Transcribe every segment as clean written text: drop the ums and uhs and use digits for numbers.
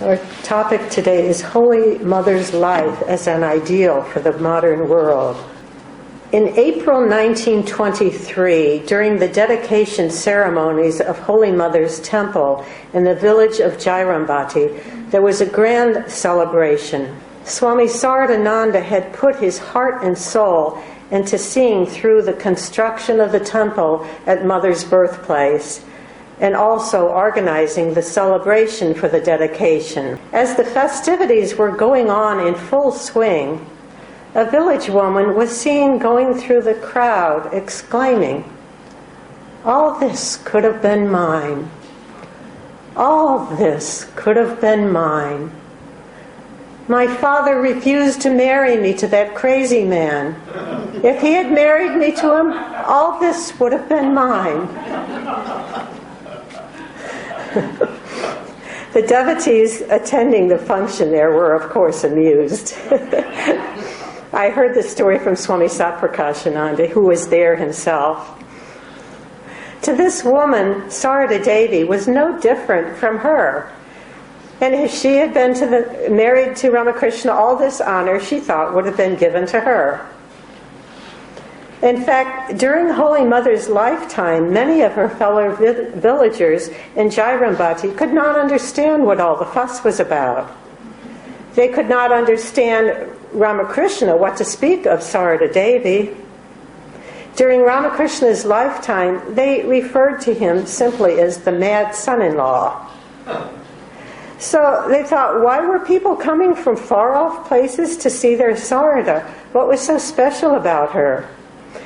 Our topic today is Holy Mother's life as an ideal for the modern world. In April 1923, during the dedication ceremonies of Holy Mother's temple in the village of Jairambati, there was a grand celebration. Swami Saradananda had put his heart and soul into seeing through the construction of the temple at Mother's birthplace, and also organizing the celebration for the dedication. As the festivities were going on in full swing, a village woman was seen going through the crowd, exclaiming, "All this could have been mine. All this could have been mine. My father refused to marry me to that crazy man. If he had married me to him, all this would have been mine." The devotees attending the function there were, of course, amused. I heard this story from Swami Satprakashananda, who was there himself. To this woman, Sarada Devi was no different from her. And if she had been married to Ramakrishna, all this honor, she thought, would have been given to her. In fact, during Holy Mother's lifetime, many of her fellow villagers in Jairambati could not understand what all the fuss was about. They could not understand Ramakrishna, what to speak of Sarada Devi. During Ramakrishna's lifetime, they referred to him simply as the mad son-in-law. So they thought, why were people coming from far-off places to see their Sarada? What was so special about her?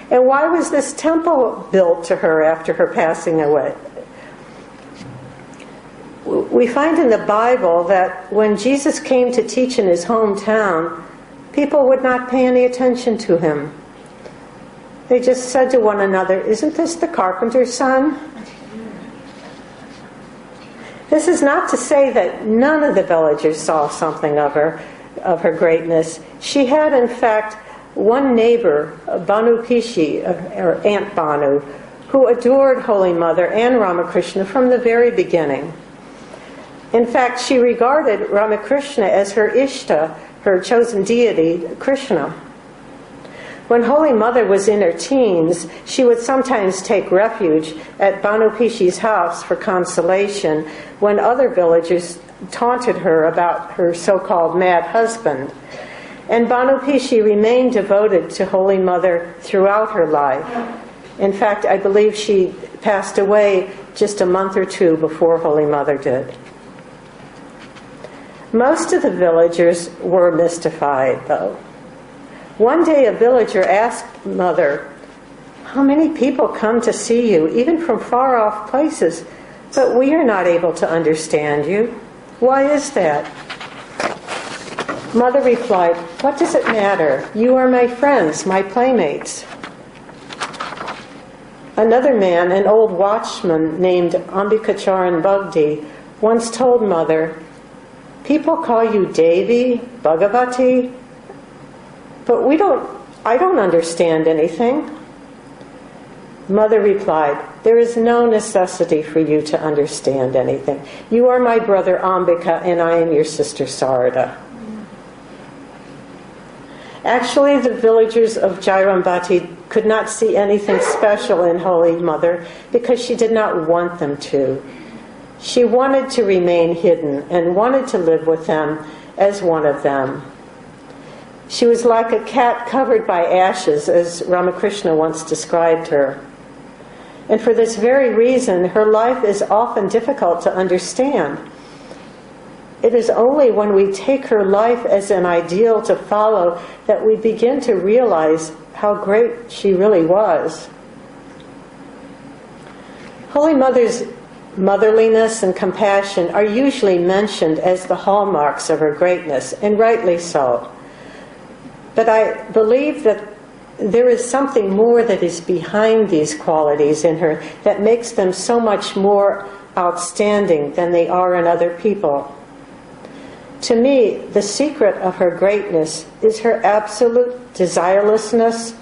And why was this temple built to her after her passing away? We find in the Bible that when Jesus came to teach in his hometown, people would not pay any attention to him. They just said to one another, "Isn't this the carpenter's son?" This is not to say that none of the villagers saw something of her greatness. She had, in fact, one neighbor, Banu Pishi, or Aunt Banu, who adored Holy Mother and Ramakrishna from the very beginning. In fact, she regarded Ramakrishna as her Ishta, her chosen deity, Krishna. When Holy Mother was in her teens, she would sometimes take refuge at Banu Pishi's house for consolation when other villagers taunted her about her so-called mad husband. And Banu Pishi remained devoted to Holy Mother throughout her life. In fact, I believe she passed away just a month or two before Holy Mother did. Most of the villagers were mystified, though. One day a villager asked Mother, "How many people come to see you, even from far-off places, but we are not able to understand you? Why is that?" Mother replied, "What does it matter? You are my friends, my playmates." Another man, an old watchman named Ambikacharan Bhagdi, once told Mother, "People call you Devi, Bhagavati, but I don't understand anything." Mother replied, "There is no necessity for you to understand anything. You are my brother Ambika, and I am your sister Sarada." Actually, the villagers of Jairambati could not see anything special in Holy Mother because she did not want them to. She wanted to remain hidden and wanted to live with them as one of them. She was like a cat covered by ashes, as Ramakrishna once described her. And for this very reason, her life is often difficult to understand. It is only when we take her life as an ideal to follow that we begin to realize how great she really was. Holy Mother's motherliness and compassion are usually mentioned as the hallmarks of her greatness, and rightly so. But I believe that there is something more that is behind these qualities in her that makes them so much more outstanding than they are in other people. To me, the secret of her greatness is her absolute desirelessness,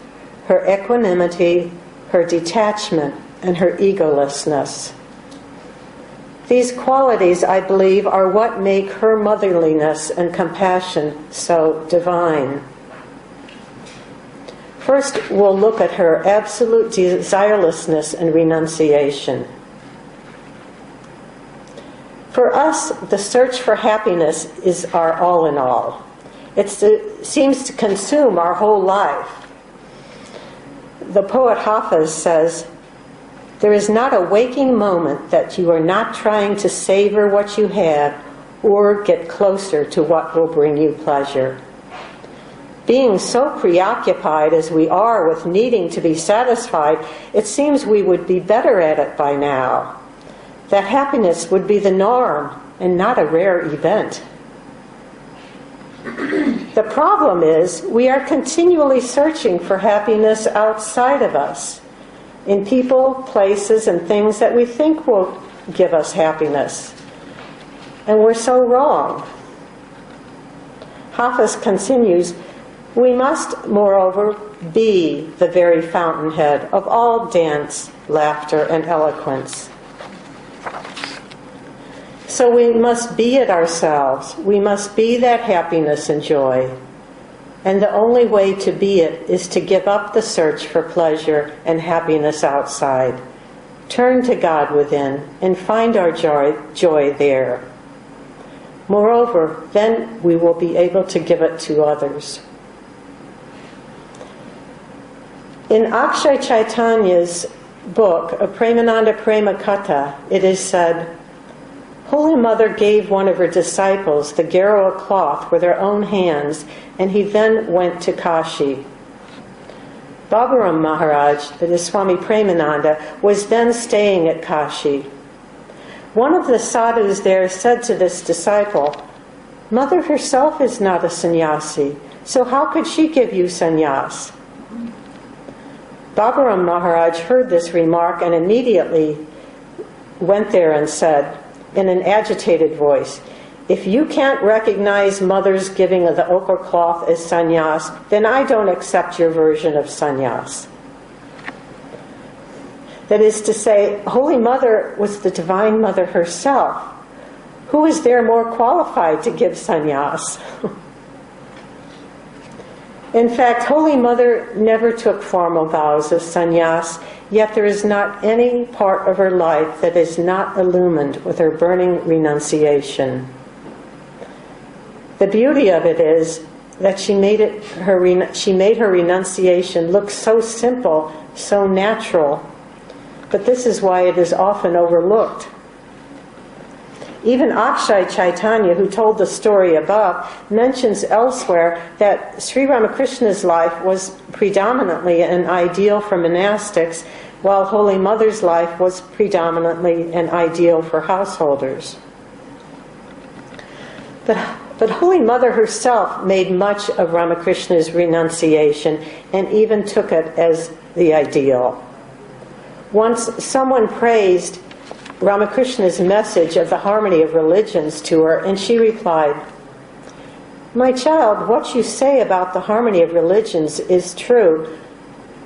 her equanimity, her detachment, and her egolessness. These qualities, I believe, are what make her motherliness and compassion so divine. First, we'll look at her absolute desirelessness and renunciation. For us, the search for happiness is our all in all. It seems to consume our whole life. The poet Hafiz says, "There is not a waking moment that you are not trying to savor what you have or get closer to what will bring you pleasure." Being so preoccupied as we are with needing to be satisfied, it seems we would be better at it by now. That happiness would be the norm and not a rare event. The problem is we are continually searching for happiness outside of us, in people, places, and things that we think will give us happiness. And we're so wrong. Hafiz continues, "We must, moreover, be the very fountainhead of all dance, laughter, and eloquence." So we must be it ourselves. We must be that happiness and joy. And the only way to be it is to give up the search for pleasure and happiness outside. Turn to God within and find our joy there. Moreover, then we will be able to give it to others. In Akshay Chaitanya's book, Premananda Prema Katha, it is said, Holy Mother gave one of her disciples the Gerawa cloth with her own hands, and he then went to Kashi. Baburam Maharaj, that is Swami Premananda, was then staying at Kashi. One of the sadhus there said to this disciple, "Mother herself is not a sannyasi, so how could she give you sannyas?" Baburam Maharaj heard this remark and immediately went there and said, in an agitated voice, "If you can't recognize Mother's giving of the ochre cloth as sannyas, then I don't accept your version of sannyas." That is to say, Holy Mother was the Divine Mother herself. Who is there more qualified to give sannyas? In fact, Holy Mother never took formal vows of sannyas, yet there is not any part of her life that is not illumined with her burning renunciation. The beauty of it is that she made her renunciation look so simple, so natural, but this is why it is often overlooked. Even Akshay Chaitanya, who told the story above, mentions elsewhere that Sri Ramakrishna's life was predominantly an ideal for monastics, while Holy Mother's life was predominantly an ideal for householders. But Holy Mother herself made much of Ramakrishna's renunciation and even took it as the ideal. Once someone praised Ramakrishna's message of the harmony of religions to her, and she replied, "My child, what you say about the harmony of religions is true,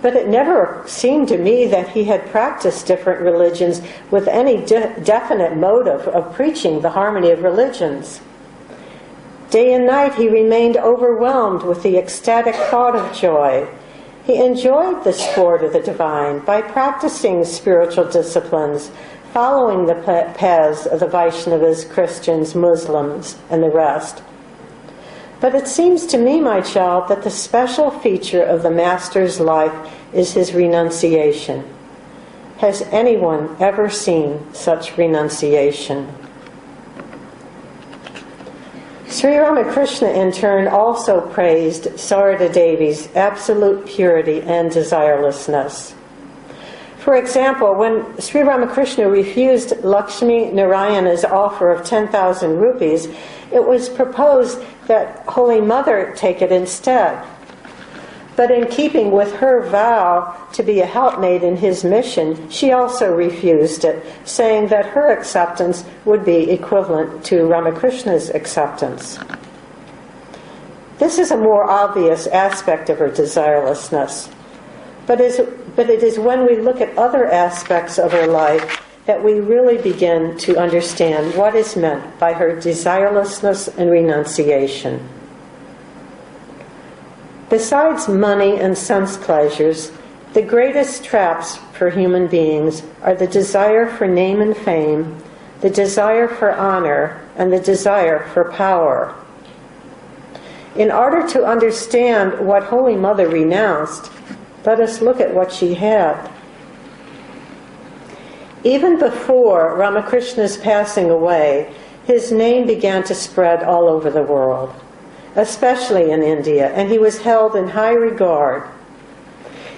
but it never seemed to me that he had practiced different religions with any definite motive of preaching the harmony of religions. Day and night he remained overwhelmed with the ecstatic thought of joy. He enjoyed the sport of the divine by practicing spiritual disciplines, following the paths of the Vaishnavas, Christians, Muslims, and the rest. But it seems to me, my child, that the special feature of the Master's life is his renunciation. Has anyone ever seen such renunciation?" Sri Ramakrishna, in turn, also praised Sarada Devi's absolute purity and desirelessness. For example, when Sri Ramakrishna refused Lakshmi Narayana's offer of 10,000 rupees, it was proposed that Holy Mother take it instead. But in keeping with her vow to be a helpmate in his mission, she also refused it, saying that her acceptance would be equivalent to Ramakrishna's acceptance. This is a more obvious aspect of her desirelessness. But it is when we look at other aspects of her life that we really begin to understand what is meant by her desirelessness and renunciation. Besides money and sense pleasures, the greatest traps for human beings are the desire for name and fame, the desire for honor, and the desire for power. In order to understand what Holy Mother renounced, let us look at what she had. Even before Ramakrishna's passing away, his name began to spread all over the world, especially in India, and he was held in high regard.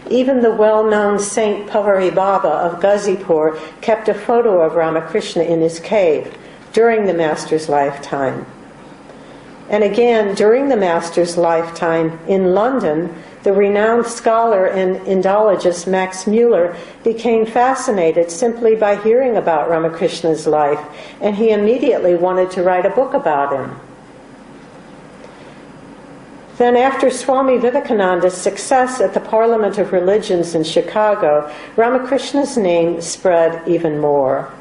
Even the well-known Saint Pavari Baba of Ghazipur kept a photo of Ramakrishna in his cave during the Master's lifetime. And again, during the Master's lifetime in London, the renowned scholar and Indologist Max Muller became fascinated simply by hearing about Ramakrishna's life, and he immediately wanted to write a book about him. Then after Swami Vivekananda's success at the Parliament of Religions in Chicago, Ramakrishna's name spread even more.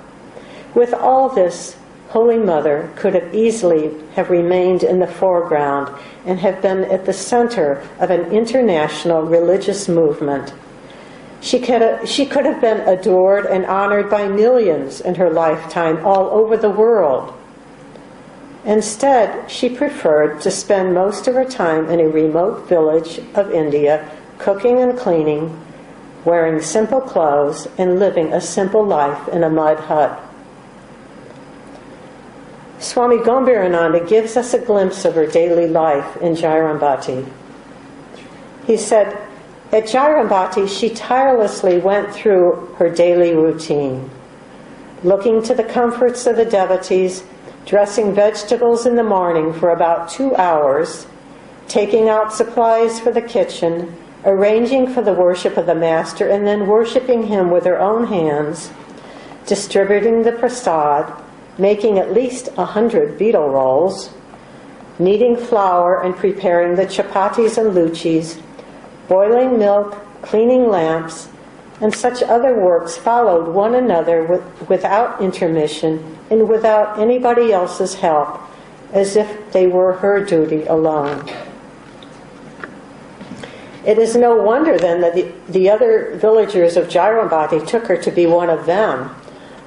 With all this, Holy Mother could have easily have remained in the foreground and have been at the center of an international religious movement. She could have been adored and honored by millions in her lifetime all over the world. Instead, she preferred to spend most of her time in a remote village of India, cooking and cleaning, wearing simple clothes, and living a simple life in a mud hut. Swami Gambhirananda gives us a glimpse of her daily life in Jairambati. He said, at Jairambati, she tirelessly went through her daily routine, looking to the comforts of the devotees, dressing vegetables in the morning for about 2 hours, taking out supplies for the kitchen, arranging for the worship of the Master, and then worshiping him with her own hands, distributing the prasad, making at least 100 betel rolls, kneading flour and preparing the chapatis and luchis, boiling milk, cleaning lamps, and such other works followed one another without intermission and without anybody else's help, as if they were her duty alone. It is no wonder then that the other villagers of Jairambati took her to be one of them.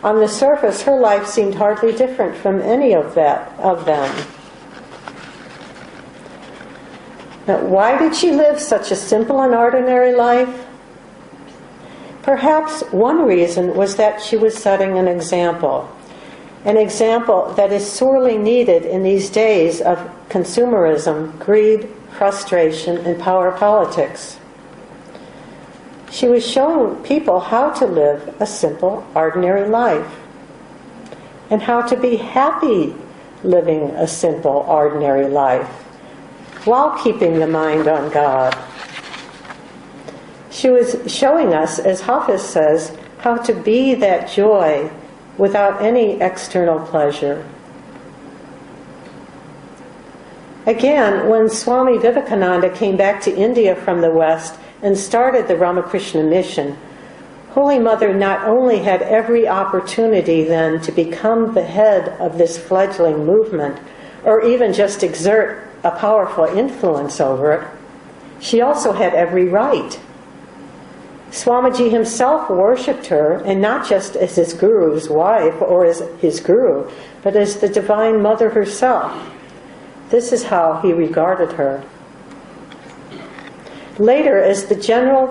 On the surface, her life seemed hardly different from any of them. Now, why did she live such a simple and ordinary life? Perhaps one reason was that she was setting an example that is sorely needed in these days of consumerism, greed, frustration, and power politics. She was showing people how to live a simple, ordinary life, and how to be happy living a simple, ordinary life, while keeping the mind on God. She was showing us, as Hafiz says, how to be that joy without any external pleasure. Again, when Swami Vivekananda came back to India from the West and started the Ramakrishna mission, Holy Mother not only had every opportunity then to become the head of this fledgling movement, or even just exert a powerful influence over it, she also had every right. Swamiji himself worshipped her, and not just as his guru's wife or as his guru, but as the Divine Mother herself. This is how he regarded her. Later, as the general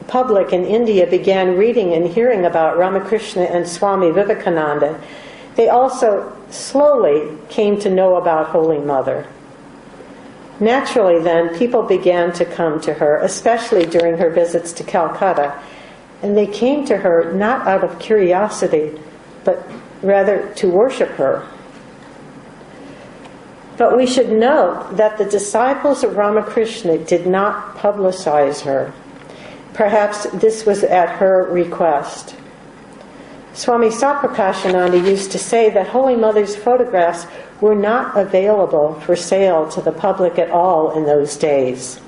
public in India began reading and hearing about Ramakrishna and Swami Vivekananda, they also slowly came to know about Holy Mother. Naturally then, people began to come to her, especially during her visits to Calcutta, and they came to her not out of curiosity, but rather to worship her. But we should note that the disciples of Ramakrishna did not publicize her. Perhaps this was at her request. Swami Satprakashananda used to say that Holy Mother's photographs were not available for sale to the public at all in those days.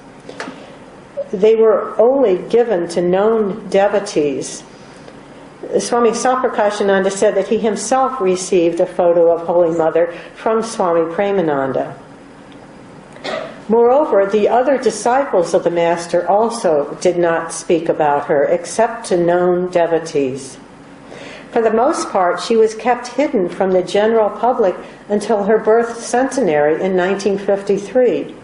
They were only given to known devotees. Swami Saprakashananda said that he himself received a photo of Holy Mother from Swami Premananda. Moreover, the other disciples of the Master also did not speak about her except to known devotees. For the most part, she was kept hidden from the general public until her birth centenary in 1953.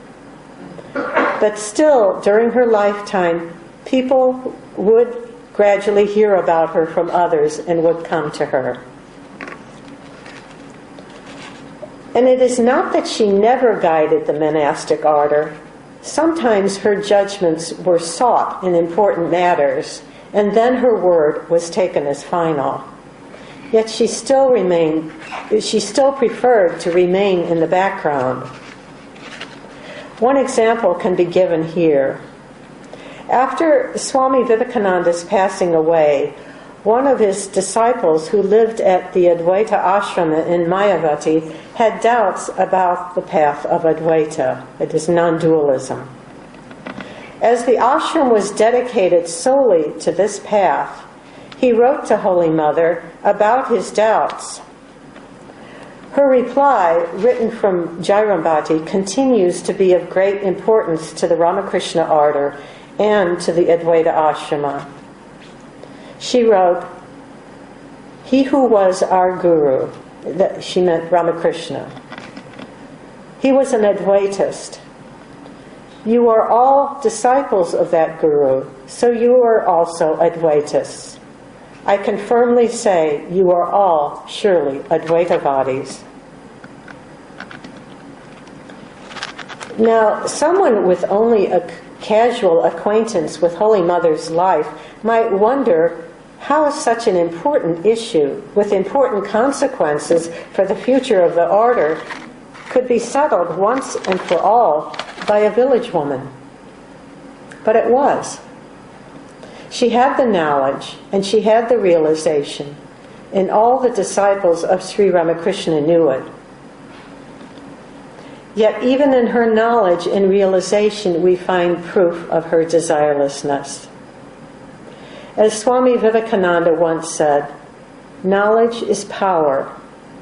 But still, during her lifetime, people would gradually hear about her from others and would come to her. And it is not that she never guided the monastic order. Sometimes her judgments were sought in important matters, and then her word was taken as final. Yet she still preferred to remain in the background. One example can be given here. After Swami Vivekananda's passing away, one of his disciples who lived at the Advaita Ashrama in Mayavati had doubts about the path of Advaita, it is non-dualism. As the ashram was dedicated solely to this path, he wrote to Holy Mother about his doubts. Her reply, written from Jairambati, continues to be of great importance to the Ramakrishna order and to the Advaita Ashrama. She wrote, "He who was our guru," she meant Ramakrishna, "he was an Advaitist. You are all disciples of that guru, so you are also Advaitists. I can firmly say you are all surely Advaitavadis." Now, someone with only a casual acquaintance with Holy Mother's life might wonder how such an important issue with important consequences for the future of the order could be settled once and for all by a village woman. But it was. She had the knowledge and she had the realization, and all the disciples of Sri Ramakrishna knew it. Yet even in her knowledge and realization we find proof of her desirelessness. As Swami Vivekananda once said, "Knowledge is power.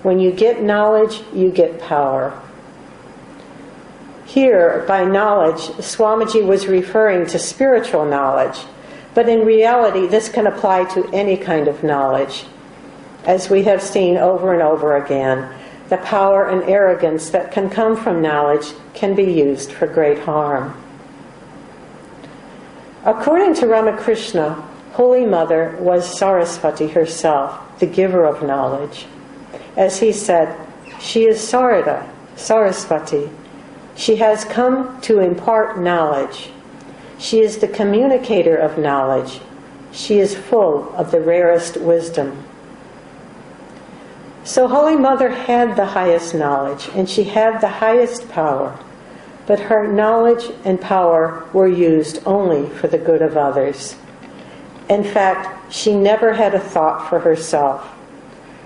When you get knowledge, you get power." Here, by knowledge, Swamiji was referring to spiritual knowledge, but in reality this can apply to any kind of knowledge. As we have seen over and over again, the power and arrogance that can come from knowledge can be used for great harm. According to Ramakrishna, Holy Mother was Saraswati herself, the giver of knowledge. As he said, she is Sarada, Saraswati. She has come to impart knowledge. She is the communicator of knowledge. She is full of the rarest wisdom. So Holy Mother had the highest knowledge and she had the highest power, but her knowledge and power were used only for the good of others. In fact, she never had a thought for herself.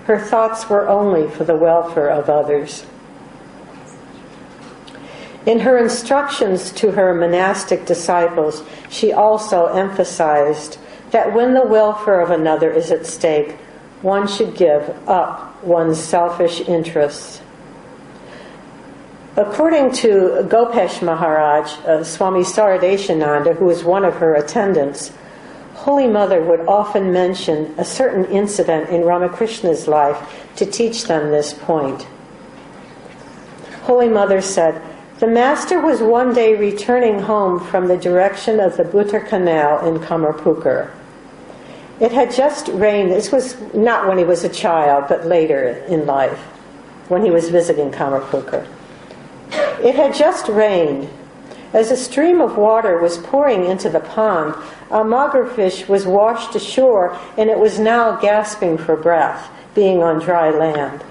Her thoughts were only for the welfare of others. In her instructions to her monastic disciples, she also emphasized that when the welfare of another is at stake, one should give up one's selfish interests. According to Gopesh Maharaj, Swami Saradeshananda, who was one of her attendants, Holy Mother would often mention a certain incident in Ramakrishna's life to teach them this point. Holy Mother said, "The Master was one day returning home from the direction of the Bhutta Canal in Kamarpukur. It had just rained." This was not when he was a child, but later in life, when he was visiting Kamarpukur. It had just rained. As a stream of water was pouring into the pond, a magarfish was washed ashore, and it was now gasping for breath, being on dry land.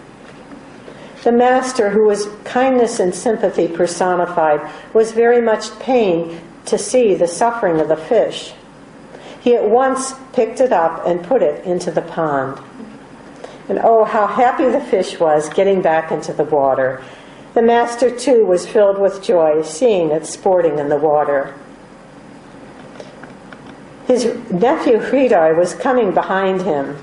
The Master, who was kindness and sympathy personified, was very much pained to see the suffering of the fish. He at once picked it up and put it into the pond. And oh, how happy the fish was getting back into the water. The Master, too, was filled with joy, seeing it sporting in the water. His nephew Hridai was coming behind him,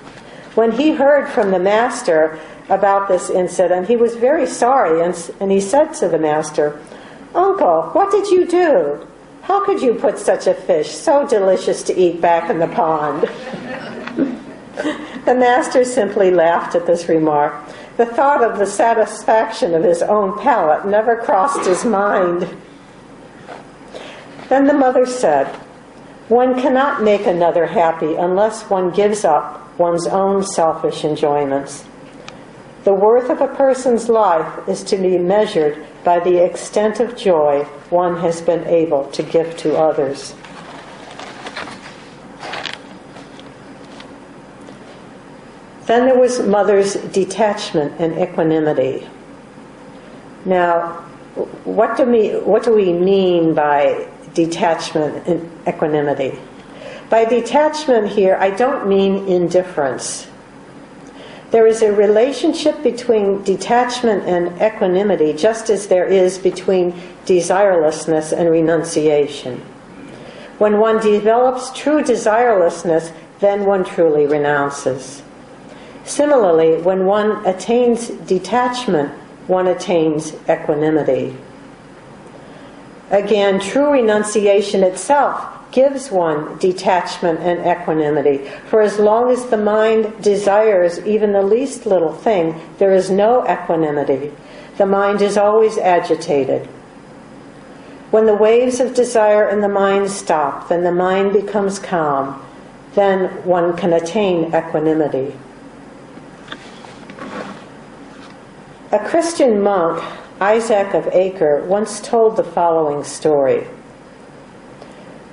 When he heard from the master about this incident, he was very sorry, and he said to the master, "Uncle, what did you do? How could you put such a fish, so delicious to eat, back in the pond?" The master simply laughed at this remark. The thought of the satisfaction of his own palate never crossed his mind. Then the mother said, "One cannot make another happy unless one gives up one's own selfish enjoyments. The worth of a person's life is to be measured by the extent of joy one has been able to give to others." Then there was Mother's detachment and equanimity. Now, what do we mean by detachment and equanimity? By detachment here, I don't mean indifference. There is a relationship between detachment and equanimity, just as there is between desirelessness and renunciation. When one develops true desirelessness, then one truly renounces. Similarly, when one attains detachment, one attains equanimity. Again, true renunciation itself gives one detachment and equanimity. For as long as the mind desires even the least little thing, there is no equanimity. The mind is always agitated. When the waves of desire in the mind stop, then the mind becomes calm. Then one can attain equanimity. A Christian monk, Isaac of Acre, once told the following story.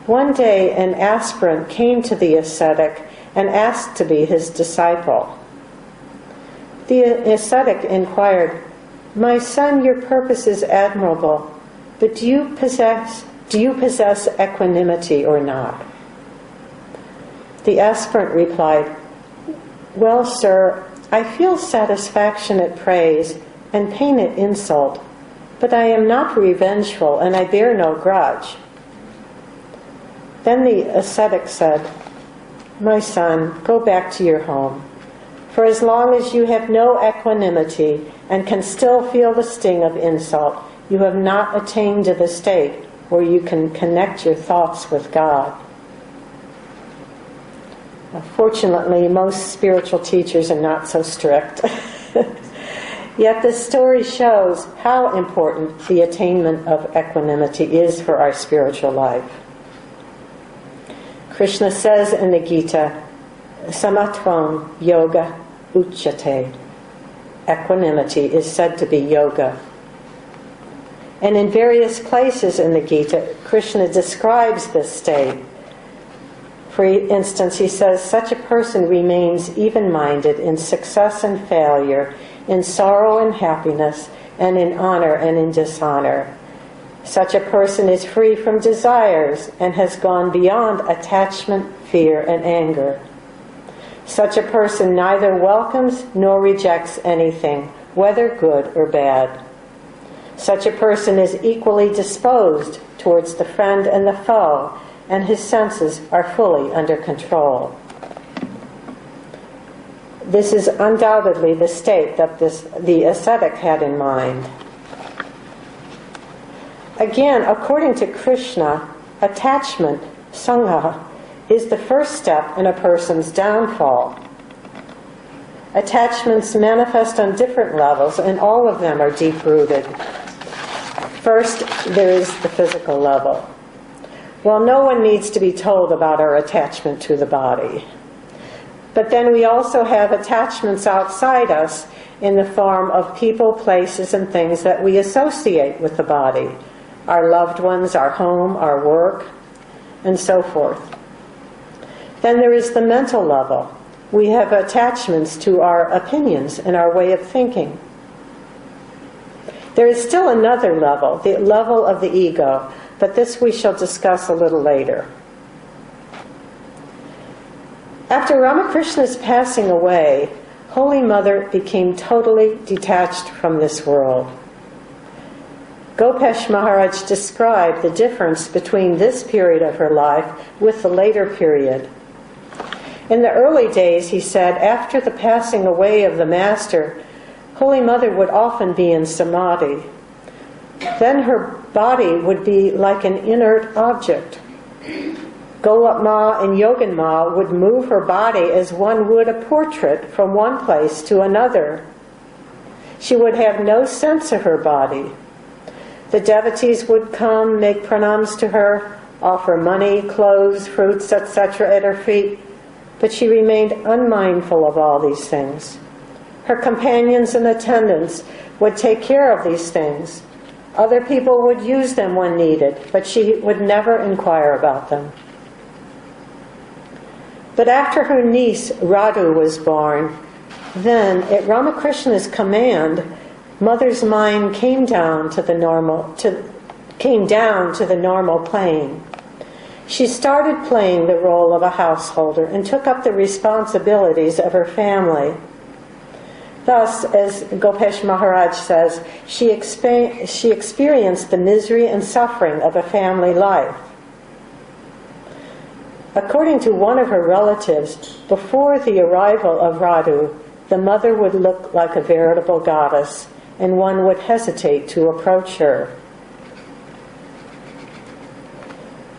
One day an aspirant came to the ascetic and asked to be his disciple. The ascetic inquired, "My son, your purpose is admirable, but do you possess equanimity or not?" The aspirant replied, "Well, sir, I feel satisfaction at praise and pain at insult, but I am not revengeful and I bear no grudge." Then the ascetic said, "My son, go back to your home. For as long as you have no equanimity and can still feel the sting of insult, you have not attained to the state where you can connect your thoughts with God." Fortunately, most spiritual teachers are not so strict. Yet this story shows how important the attainment of equanimity is for our spiritual life. Krishna says in the Gita, "Samatvam yoga uchyate." Equanimity is said to be yoga. And in various places in the Gita, Krishna describes this state. For instance, he says, "Such a person remains even-minded in success and failure, in sorrow and happiness, and in honor and in dishonor. Such a person is free from desires and has gone beyond attachment, fear, and anger. Such a person neither welcomes nor rejects anything, whether good or bad. Such a person is equally disposed towards the friend and the foe, and his senses are fully under control." This is undoubtedly the state that the ascetic had in mind. Again, according to Krishna, attachment, sangha, is the first step in a person's downfall. Attachments manifest on different levels, and all of them are deep-rooted. First, there is the physical level. Well, no one needs to be told about our attachment to the body. But then we also have attachments outside us in the form of people, places, and things that we associate with the body. Our loved ones, our home, our work, and so forth. Then there is the mental level. We have attachments to our opinions and our way of thinking. There is still another level, the level of the ego, but this we shall discuss a little later. After Ramakrishna's passing away, Holy Mother became totally detached from this world. Gopesh Maharaj described the difference between this period of her life with the later period. In the early days, he said, after the passing away of the Master, Holy Mother would often be in samadhi. Then her body would be like an inert object. Golap Ma and Yogin Ma would move her body as one would a portrait from one place to another. She would have no sense of her body. The devotees would come, make pranams to her, offer money, clothes, fruits, etc. at her feet, but she remained unmindful of all these things. Her companions and attendants would take care of these things. Other people would use them when needed, but she would never inquire about them. But after her niece Radhu was born, then, at Ramakrishna's command, Mother's mind came down to the normal plane. She started playing the role of a householder and took up the responsibilities of her family. Thus, as Gopesh Maharaj says, she experienced the misery and suffering of a family life. According to one of her relatives, before the arrival of Radhu, the mother would look like a veritable goddess, and one would hesitate to approach her.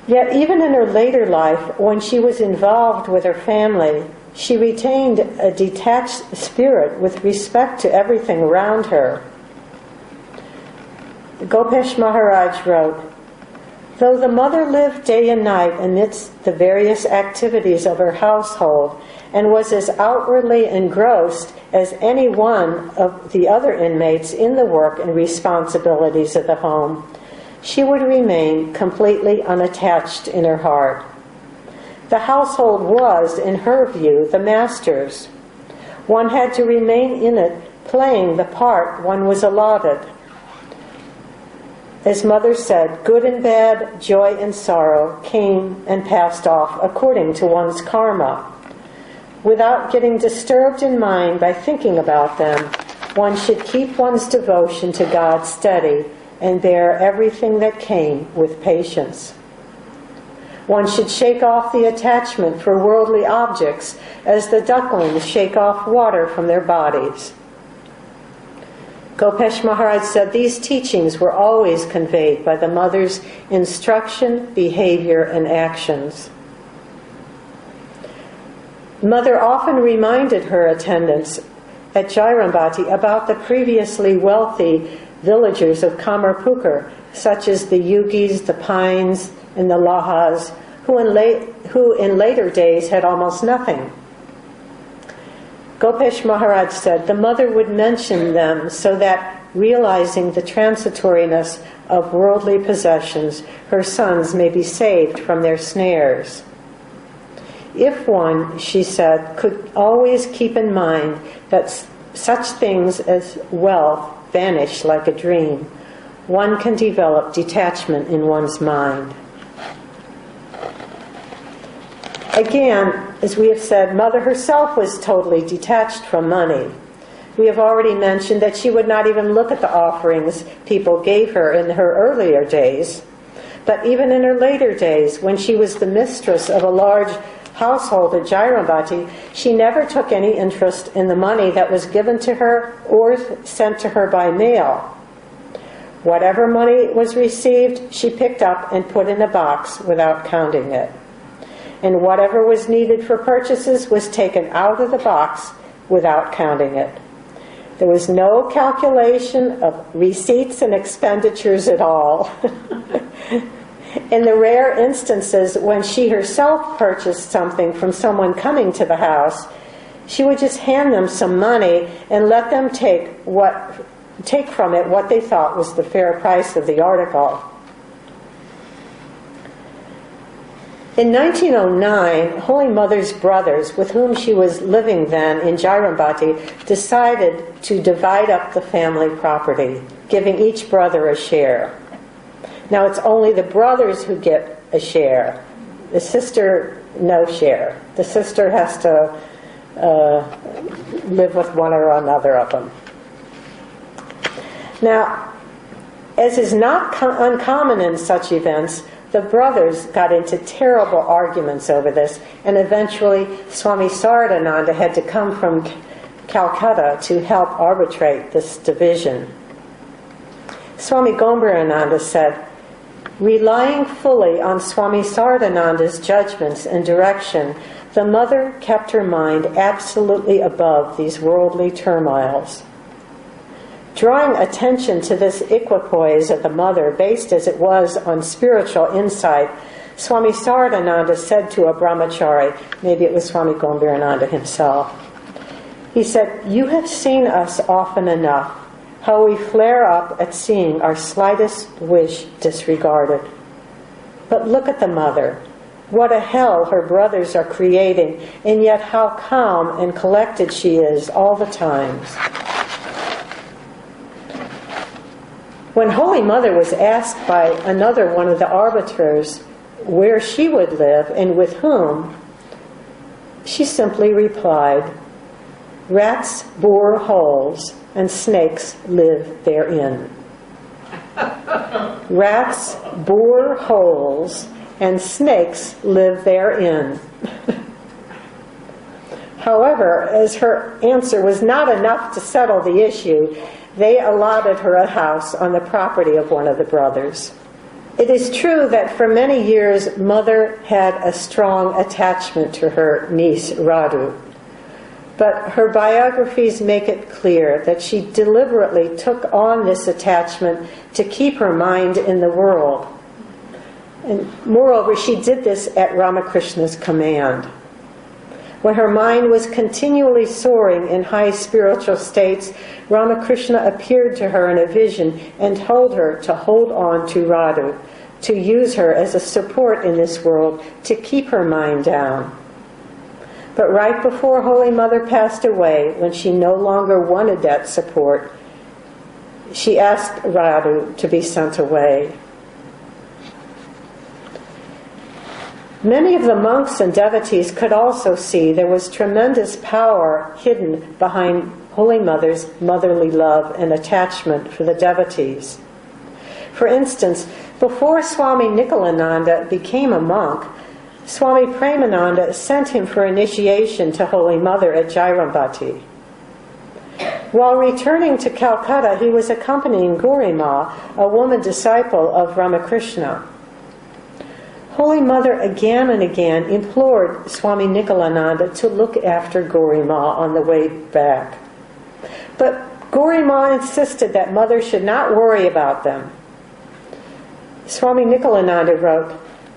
Yet even in her later life, when she was involved with her family, she retained a detached spirit with respect to everything around her. Gopesh Maharaj wrote, "Though the mother lived day and night amidst the various activities of her household and was as outwardly engrossed as any one of the other inmates in the work and responsibilities of the home, she would remain completely unattached in her heart. The household was, in her view, the master's. One had to remain in it, playing the part one was allotted. As Mother said, good and bad, joy and sorrow came and passed off according to one's karma. Without getting disturbed in mind by thinking about them, one should keep one's devotion to God steady and bear everything that came with patience. One should shake off the attachment for worldly objects as the ducklings shake off water from their bodies." Gopesh Maharaj said these teachings were always conveyed by the mother's instruction, behavior, and actions. Mother often reminded her attendants at Jairambati about the previously wealthy villagers of Kamarpukur, such as the Yugis, the Pines, and the Lahas, who in later days had almost nothing. Gopesh Maharaj said the mother would mention them so that, realizing the transitoriness of worldly possessions, her sons may be saved from their snares. If one, she said, could always keep in mind that such things as wealth vanish like a dream, one can develop detachment in one's mind. Again, as we have said, Mother herself was totally detached from money. We have already mentioned that she would not even look at the offerings people gave her in her earlier days. But even in her later days, when she was the mistress of a large household at Jairambati, she never took any interest in the money that was given to her or sent to her by mail. Whatever money was received, she picked up and put in a box without counting it. And whatever was needed for purchases was taken out of the box without counting it. There was no calculation of receipts and expenditures at all. In the rare instances when she herself purchased something from someone coming to the house, she would just hand them some money and let them take from it what they thought was the fair price of the article. In 1909, Holy Mother's brothers, with whom she was living then in Jairambati, decided to divide up the family property, giving each brother a share. Now it's only the brothers who get a share. The sister, no share. The sister has to live with one or another of them. Now, as is not uncommon in such events, The brothers got into terrible arguments over this, and eventually Swami Saradananda had to come from Calcutta to help arbitrate this division. Swami Gombirananda said, relying fully on Swami Saradananda's judgments and direction, the mother kept her mind absolutely above these worldly turmoils. Drawing attention to this equipoise of the mother, based as it was on spiritual insight, Swami Saradananda said to a brahmachari, maybe it was Swami Gombirananda himself, he said, "You have seen us often enough, how we flare up at seeing our slightest wish disregarded. But look at the mother. What a hell her brothers are creating, and yet how calm and collected she is all the times." When Holy Mother was asked by another one of the arbiters where she would live and with whom, she simply replied, "Rats bore holes and snakes live therein." Rats bore holes and snakes live therein. However, as her answer was not enough to settle the issue, they allotted her a house on the property of one of the brothers. It is true that for many years Mother had a strong attachment to her niece Radhu, but her biographies make it clear that she deliberately took on this attachment to keep her mind in the world. And moreover, she did this at Ramakrishna's command. When her mind was continually soaring in high spiritual states, Ramakrishna appeared to her in a vision and told her to hold on to Radhu, to use her as a support in this world, to keep her mind down. But right before Holy Mother passed away, when she no longer wanted that support, she asked Radhu to be sent away. Many of the monks and devotees could also see there was tremendous power hidden behind Holy Mother's motherly love and attachment for the devotees. For instance, before Swami Nikalananda became a monk, Swami Premananda sent him for initiation to Holy Mother at Jairambati. While returning to Calcutta, he was accompanying Gauri-Ma, a woman disciple of Ramakrishna. Holy Mother again and again implored Swami Nikalananda to look after Gauri-Ma on the way back. But Gauri-Ma insisted that Mother should not worry about them. Swami Nikalananda wrote,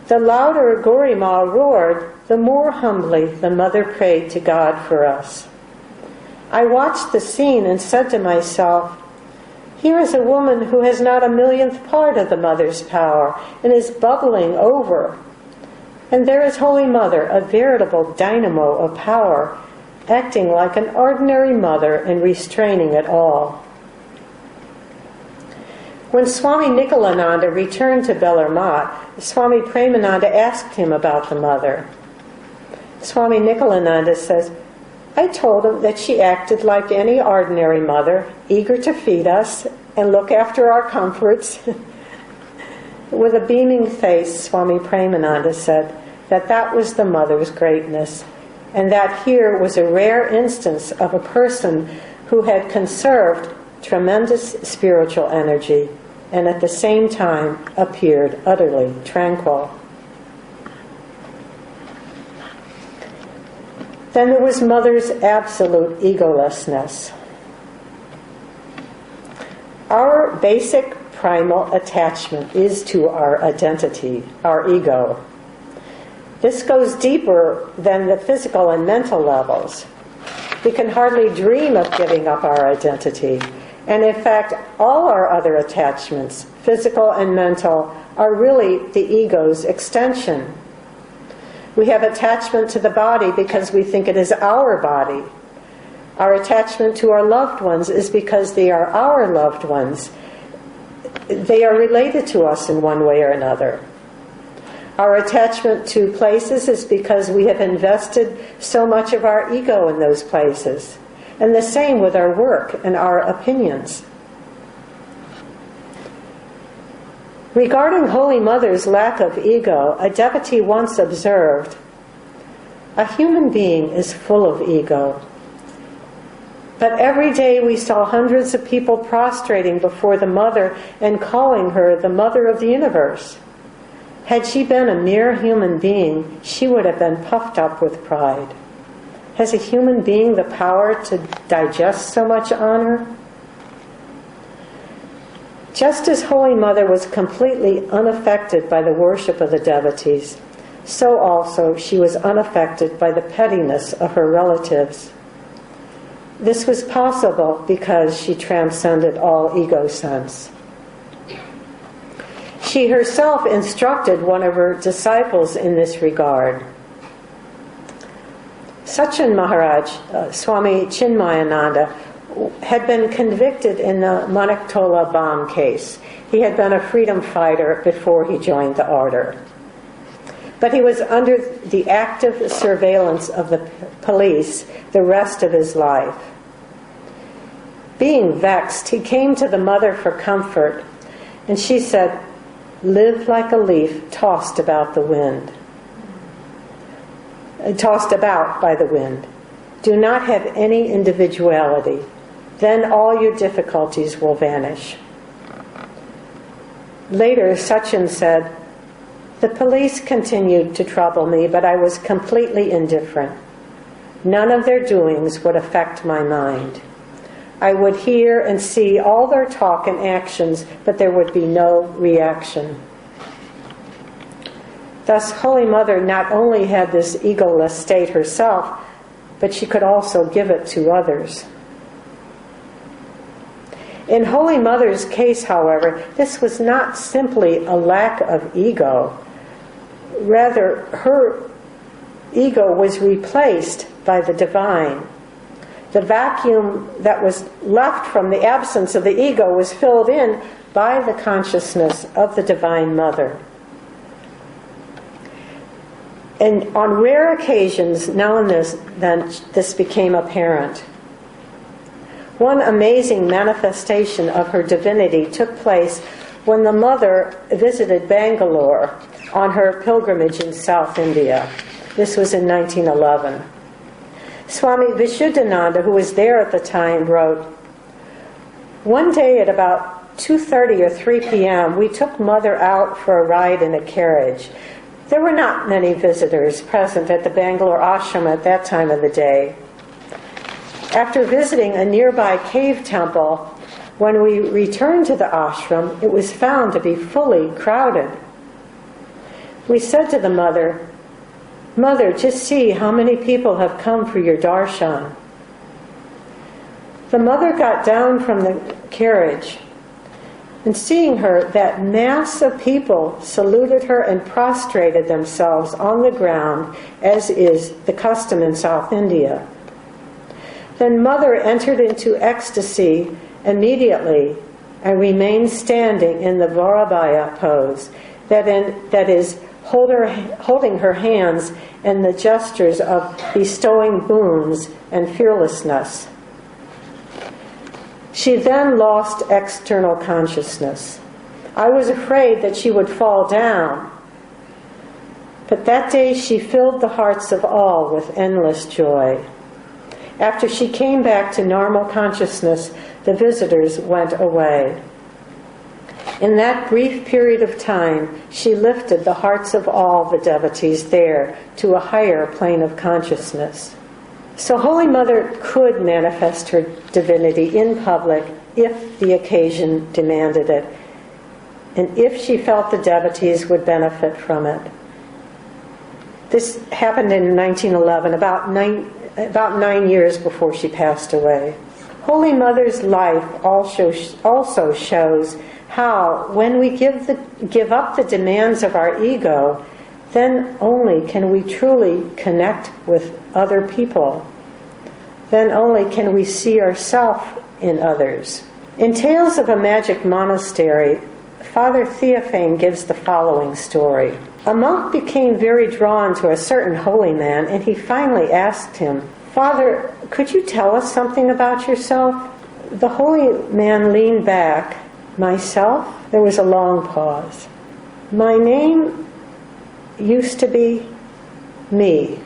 "The louder Gauri-Ma roared, the more humbly the Mother prayed to God for us. I watched the scene and said to myself, here is a woman who has not a millionth part of the Mother's power and is bubbling over. And there is Holy Mother, a veritable dynamo of power, acting like an ordinary mother and restraining it all." When Swami Nikalananda returned to Bellarmat, Swami Premananda asked him about the Mother. Swami Nikalananda says, "I told him that she acted like any ordinary mother, eager to feed us and look after our comforts." With a beaming face, Swami Premananda said that was the Mother's greatness, and that here was a rare instance of a person who had conserved tremendous spiritual energy and at the same time appeared utterly tranquil. Then there was Mother's absolute egolessness. Our basic primal attachment is to our identity, our ego. This goes deeper than the physical and mental levels. We can hardly dream of giving up our identity. And in fact, all our other attachments, physical and mental, are really the ego's extension. We have attachment to the body because we think it is our body. Our attachment to our loved ones is because they are our loved ones. They are related to us in one way or another. Our attachment to places is because we have invested so much of our ego in those places. And the same with our work and our opinions. Regarding Holy Mother's lack of ego, a devotee once observed, "A human being is full of ego. But every day we saw hundreds of people prostrating before the Mother and calling her the Mother of the universe. Had she been a mere human being, she would have been puffed up with pride. Has a human being the power to digest so much honor?" Just as Holy Mother was completely unaffected by the worship of the devotees, so also she was unaffected by the pettiness of her relatives. This was possible because she transcended all ego sense. She herself instructed one of her disciples in this regard. Sachin Maharaj, Swami Chinmayananda, had been convicted in the Maniktola bomb case. He had been a freedom fighter before he joined the order. But he was under the active surveillance of the police the rest of his life. Being vexed, he came to the Mother for comfort, and she said, "Live like a leaf tossed about the wind. Tossed about by the wind. Do not have any individuality. Then all your difficulties will vanish." Later, Sachin said, "The police continued to trouble me, but I was completely indifferent. None of their doings would affect my mind. I would hear and see all their talk and actions, but there would be no reaction." Thus, Holy Mother not only had this egoless state herself, but she could also give it to others. In Holy Mother's case, however, this was not simply a lack of ego. Rather, her ego was replaced by the divine. The vacuum that was left from the absence of the ego was filled in by the consciousness of the Divine Mother. And on rare occasions, now and then, this became apparent. One amazing manifestation of her divinity took place when the Mother visited Bangalore on her pilgrimage in South India. This was in 1911. Swami Vishuddhananda, who was there at the time, wrote, "One day at about 2:30 or 3 p.m., we took Mother out for a ride in a carriage. There were not many visitors present at the Bangalore ashram at that time of the day. After visiting a nearby cave temple, when we returned to the ashram, it was found to be fully crowded. We said to the Mother, 'Mother, just see how many people have come for your darshan.' The Mother got down from the carriage, and seeing her, that mass of people saluted her and prostrated themselves on the ground, as is the custom in South India. Then Mother entered into ecstasy immediately and remained standing in the Vairabhaya pose, that is, holding her hands in the gestures of bestowing boons and fearlessness. She then lost external consciousness. I was afraid that she would fall down, but that day she filled the hearts of all with endless joy. After she came back to normal consciousness, the visitors went away. In that brief period of time, she lifted the hearts of all the devotees there to a higher plane of consciousness." So Holy Mother could manifest her divinity in public if the occasion demanded it, and if she felt the devotees would benefit from it. This happened in 1911, about 9 years before she passed away. Holy Mother's life also shows how, when we give up the demands of our ego, then only can we truly connect with other people. Then only can we see ourselves in others. In Tales of a Magic Monastery, Father Theophane gives the following story. A monk became very drawn to a certain holy man, and he finally asked him, "Father, could you tell us something about yourself?" The holy man leaned back. "Myself? There was a long pause. My name used to be me,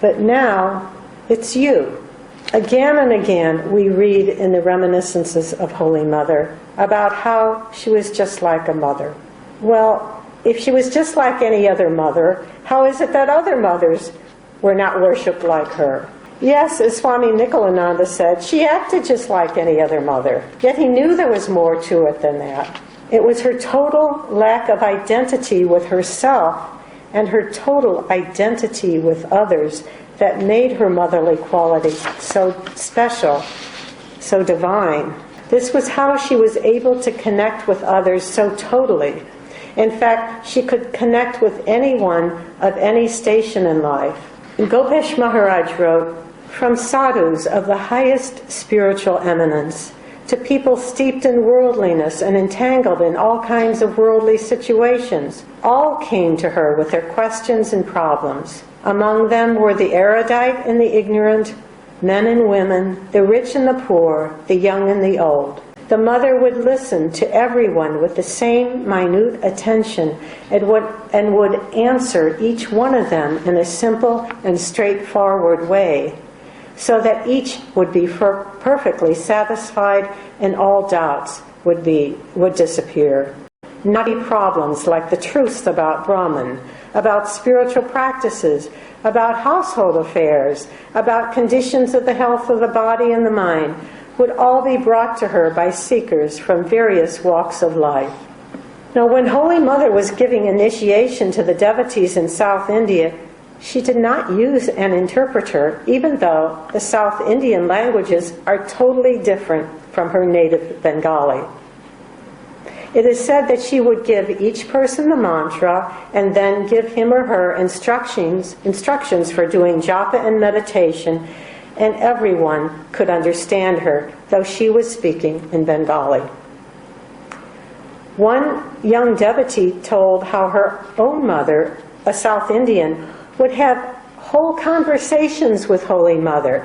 but now it's you. Again and again we read in the reminiscences of Holy Mother about how she was just like a mother. Well, if she was just like any other mother, how is it that other mothers were not worshipped like her? Yes, as Swami Nikolananda said, she acted just like any other mother, yet he knew there was more to it than that. It was her total lack of identity with herself and her total identity with others that made her motherly quality so special, so divine. This was how she was able to connect with others so totally. In fact, she could connect with anyone of any station in life. Gopesh Maharaj wrote, "From sadhus of the highest spiritual eminence to people steeped in worldliness and entangled in all kinds of worldly situations, all came to her with their questions and problems. Among them were the erudite and the ignorant, men and women, the rich and the poor, the young and the old. The mother would listen to everyone with the same minute attention and would answer each one of them in a simple and straightforward way, so that each would be perfectly satisfied and all doubts would disappear. Knotty problems like the truths about Brahman, about spiritual practices, about household affairs, about conditions of the health of the body and the mind, would all be brought to her by seekers from various walks of life." Now, when Holy Mother was giving initiation to the devotees in South India, she did not use an interpreter, even though the South Indian languages are totally different from her native Bengali. It is said that she would give each person the mantra and then give him or her instructions for doing japa and meditation, and everyone could understand her, though she was speaking in Bengali. One young devotee told how her own mother, a South Indian, would have whole conversations with Holy Mother.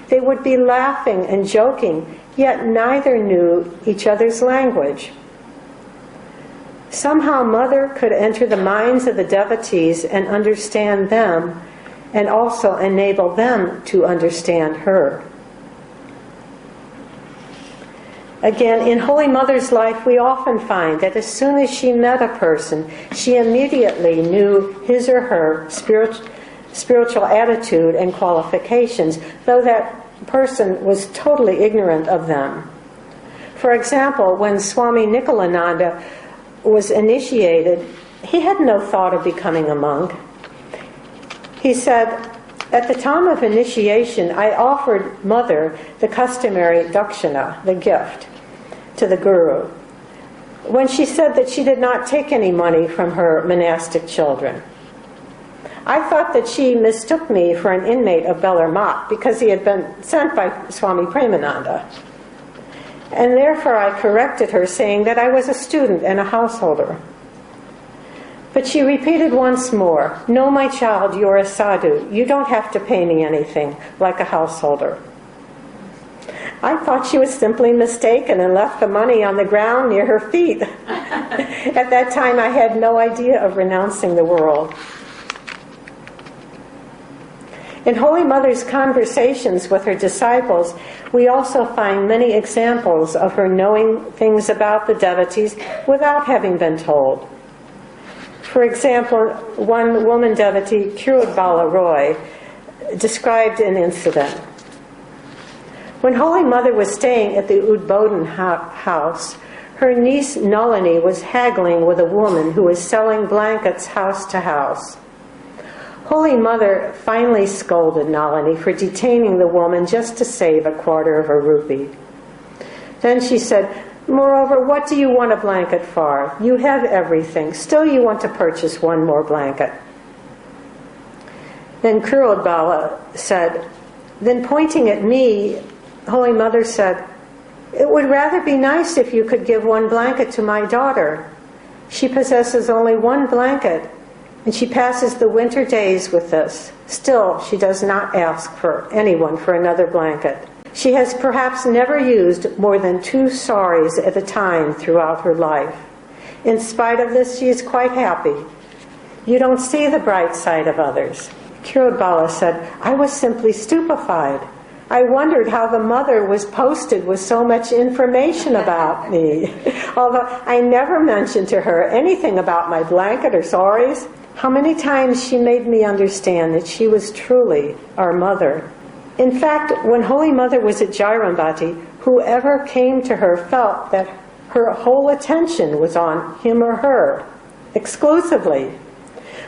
They would be laughing and joking, yet neither knew each other's language. Somehow Mother could enter the minds of the devotees and understand them, and also enable them to understand her. Again, in Holy Mother's life, we often find that as soon as she met a person, she immediately knew his or her spiritual attitude and qualifications, though that person was totally ignorant of them. For example, when Swami Nikolananda was initiated, he had no thought of becoming a monk. He said, "At the time of initiation, I offered Mother the customary dakshina, the gift, to the Guru, when she said that she did not take any money from her monastic children. I thought that she mistook me for an inmate of Belar Mat because he had been sent by Swami Premananda. And therefore I corrected her, saying that I was a student and a householder. But she repeated once more, 'No, my child, you're a sadhu. You don't have to pay me anything, like a householder.' I thought she was simply mistaken and left the money on the ground near her feet. At that time I had no idea of renouncing the world." In Holy Mother's conversations with her disciples, we also find many examples of her knowing things about the devotees without having been told. For example, one woman devotee, Kirudbala Roy, described an incident. When Holy Mother was staying at the Udbodhan house, her niece Nalini was haggling with a woman who was selling blankets house to house. Holy Mother finally scolded Nalini for detaining the woman just to save a quarter of a rupee. Then she said, "Moreover, what do you want a blanket for? You have everything. Still you want to purchase one more blanket." Then Kirudbala said, then pointing at me, Holy Mother said, "It would rather be nice if you could give one blanket to my daughter. She possesses only one blanket, and she passes the winter days with this. Still, she does not ask for anyone for another blanket. She has perhaps never used more than 2 saris at a time throughout her life. In spite of this, she is quite happy. You don't see the bright side of others. Kirodbala said, I was simply stupefied. I wondered how the mother was posted with so much information about me, although I never mentioned to her anything about my blanket or saris. How many times she made me understand that she was truly our mother. In fact, when Holy Mother was at Jairambati, whoever came to her felt that her whole attention was on him or her, exclusively.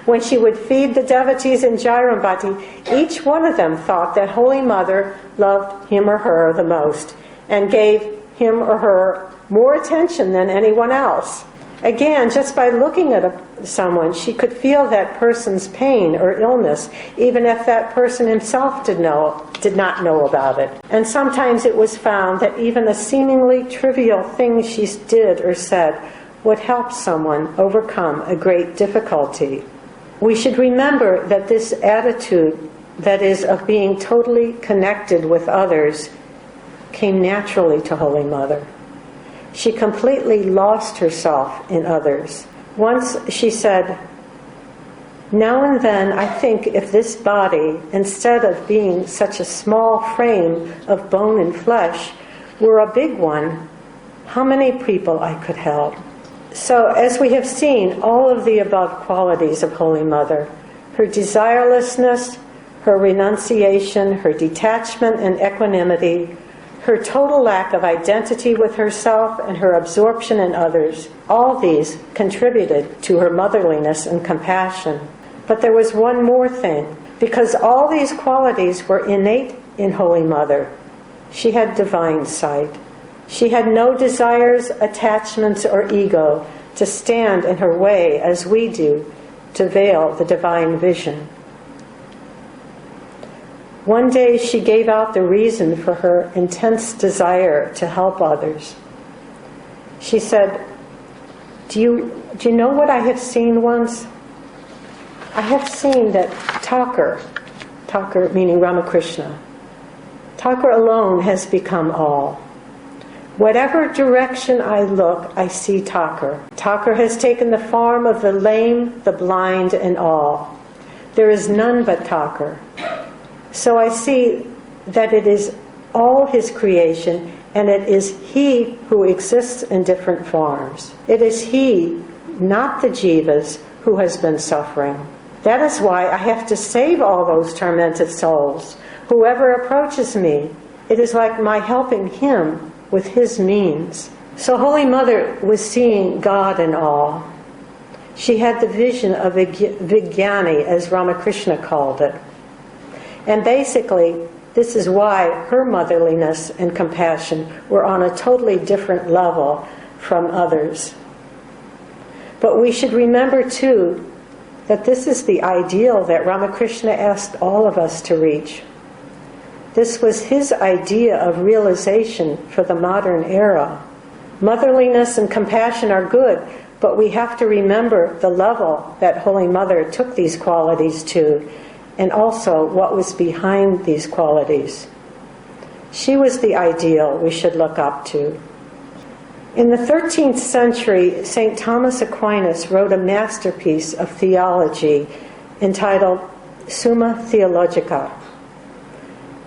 When she would feed the devotees in Jairambati, each one of them thought that Holy Mother loved him or her the most and gave him or her more attention than anyone else. Again, just by looking at someone, she could feel that person's pain or illness, even if that person himself did not know about it. And sometimes it was found that even a seemingly trivial thing she did or said would help someone overcome a great difficulty. We should remember that this attitude, that is, of being totally connected with others, came naturally to Holy Mother. She completely lost herself in others. Once she said, now and then I think if this body, instead of being such a small frame of bone and flesh, were a big one, how many people I could help. So, as we have seen, all of the above qualities of Holy Mother, her desirelessness, her renunciation, her detachment and equanimity, her total lack of identity with herself and her absorption in others, all these contributed to her motherliness and compassion. But there was one more thing. Because all these qualities were innate in Holy Mother, she had divine sight. She had no desires, attachments, or ego to stand in her way as we do to veil the divine vision. One day she gave out the reason for her intense desire to help others. She said, do you know what I have seen once? I have seen that Thakur meaning Ramakrishna, Thakur alone has become all. Whatever direction I look, I see Thakur. Thakur has taken the form of the lame, the blind, and all. There is none but Thakur. So I see that it is all his creation, and it is he who exists in different forms. It is he, not the jivas, who has been suffering. That is why I have to save all those tormented souls. Whoever approaches me, it is like my helping him with his means. So Holy Mother was seeing God in all. She had the vision of Vijnani, as Ramakrishna called it. And basically, this is why her motherliness and compassion were on a totally different level from others. But we should remember, too, that this is the ideal that Ramakrishna asked all of us to reach. This was his idea of realization for the modern era. Motherliness and compassion are good, but we have to remember the level that Holy Mother took these qualities to, and also what was behind these qualities. She was the ideal we should look up to. In the 13th century, St. Thomas Aquinas wrote a masterpiece of theology entitled Summa Theologica.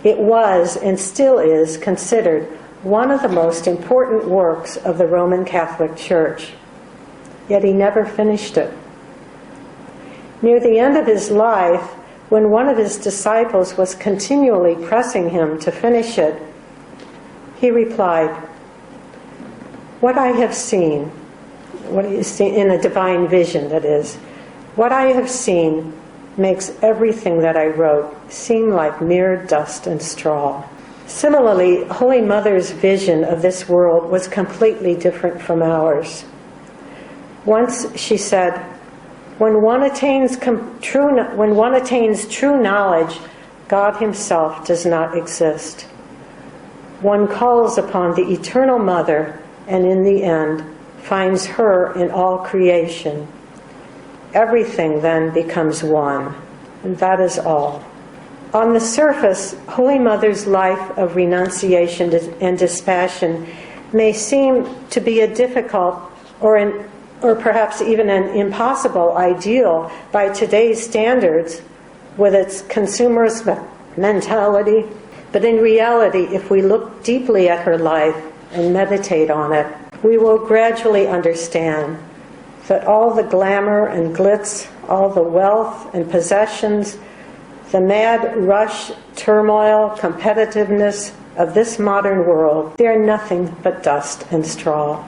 It was, and still is, considered one of the most important works of the Roman Catholic Church. Yet he never finished it. Near the end of his life, when one of his disciples was continually pressing him to finish it, he replied, what I have seen, in a divine vision that is, what I have seen makes everything that I wrote seem like mere dust and straw. Similarly, Holy Mother's vision of this world was completely different from ours. Once she said, when one attains true knowledge, God himself does not exist. One calls upon the Eternal Mother, and in the end finds her in all creation. Everything then becomes one, and that is all. On the surface, Holy Mother's life of renunciation and dispassion may seem to be a difficult or an or perhaps even an impossible ideal by today's standards with its consumerist mentality. But in reality, if we look deeply at her life and meditate on it, we will gradually understand that all the glamour and glitz, all the wealth and possessions, the mad rush, turmoil, competitiveness of this modern world, they are nothing but dust and straw.